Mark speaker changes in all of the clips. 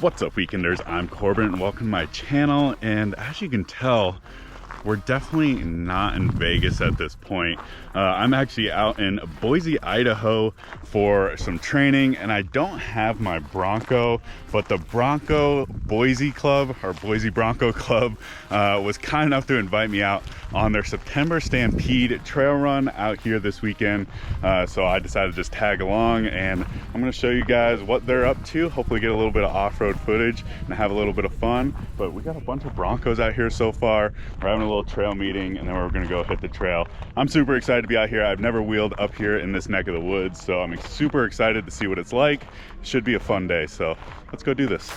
Speaker 1: What's up, weekenders? I'm Corbin and welcome to my channel. And as you can tell, we're definitely not in Vegas at this point. I'm actually out in Boise, Idaho for some training, and I don't have my Bronco, but the Bronco Boise Club, or Boise Bronco Club, was kind enough to invite me out on their September Stampede trail run out here this weekend. So I decided to just tag along, and I'm going to show you guys what they're up to, hopefully get a little bit of off-road footage and have a little bit of fun. But we got a bunch of Broncos out here so far. We're having a little trail meeting, and then we're going to go hit the trail. I'm super excited to be out here. I've never wheeled up here in this neck of the woods, so I'm super excited to see what it's like. Should be a fun day, so let's go do this.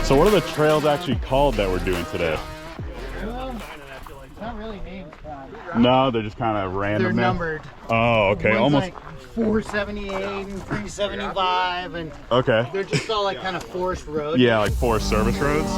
Speaker 1: So what are the trails actually called that we're doing today?
Speaker 2: Well, it's not really named.
Speaker 1: No, they're just kind of random.
Speaker 2: They're numbered.
Speaker 1: Oh, okay.
Speaker 2: One's
Speaker 1: Almost
Speaker 2: like 478 and 375, and
Speaker 1: okay.
Speaker 2: they're just all like kind of forest roads.
Speaker 1: Yeah, like forest service roads.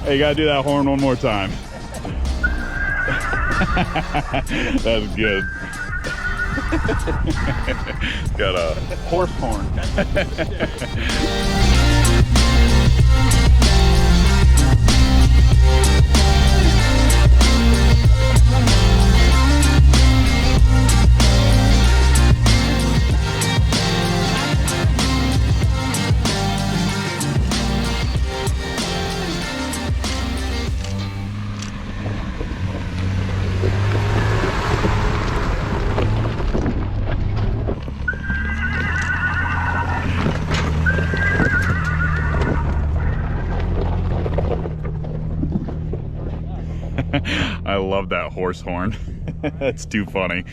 Speaker 1: Hey, you gotta do that horn one more time. That's good. Got a horse horn. I love that horse horn. That's too funny.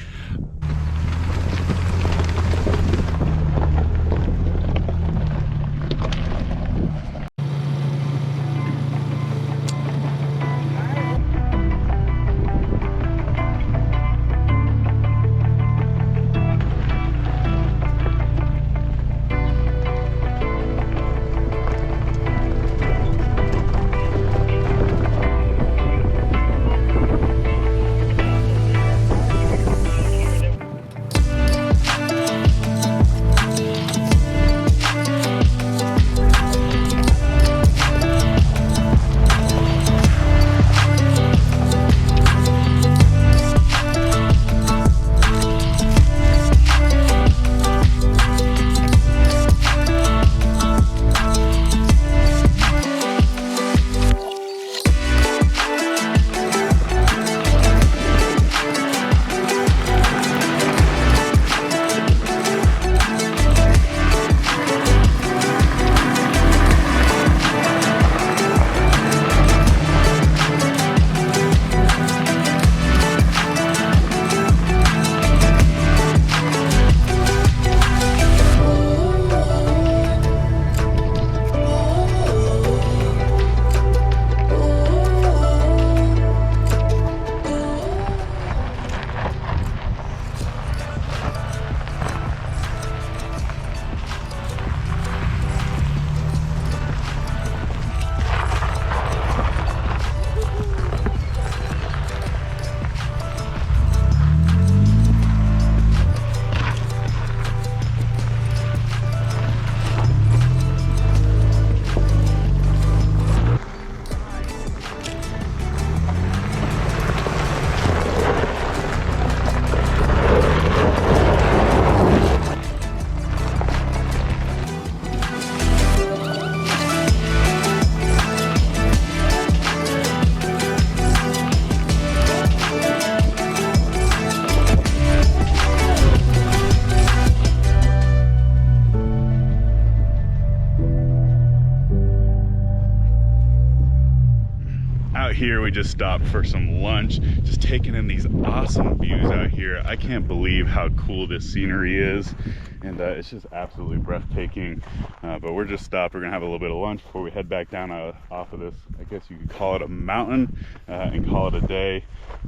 Speaker 1: out here, we just stopped for some lunch, just taking in these awesome views out here. I can't believe how cool this scenery is, and it's just absolutely breathtaking. But we're just stopped. We're gonna have a little bit of lunch before we head back down off of this, I guess you could call it a mountain, and call it a day.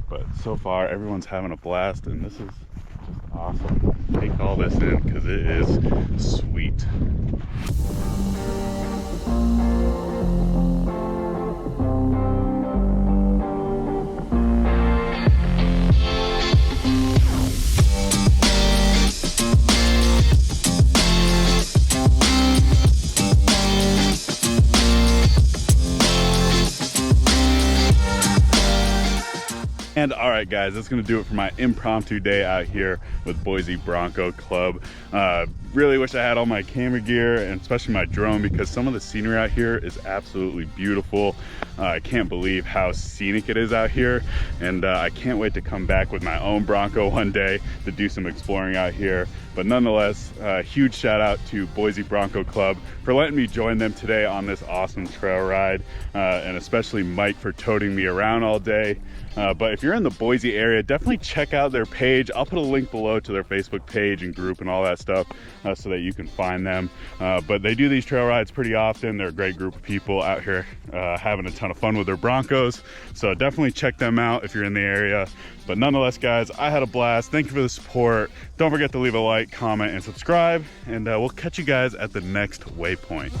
Speaker 1: But so far everyone's having a blast, and this is just awesome. Take all this in because it is sweet. And all right, guys, that's gonna do it for my impromptu day out here with Boise Bronco Club. Really wish I had all my camera gear and especially my drone, because some of the scenery out here is absolutely beautiful. I can't believe how scenic it is out here, and I can't wait to come back with my own Bronco one day to do some exploring out here. But nonetheless, huge shout out to Boise Bronco Club for letting me join them today on this awesome trail ride, and especially Mike for toting me around all day. But if you're in the Boise area, definitely check out their page. I'll put a link below to their Facebook page and group and all that stuff, so that you can find them. But they do these trail rides pretty often. They're a great group of people out here having a ton of fun with their Broncos. So definitely check them out if you're in the area. But nonetheless, guys, I had a blast. Thank you for the support. Don't forget to leave a like, comment, and subscribe. And we'll catch you guys at the next waypoint.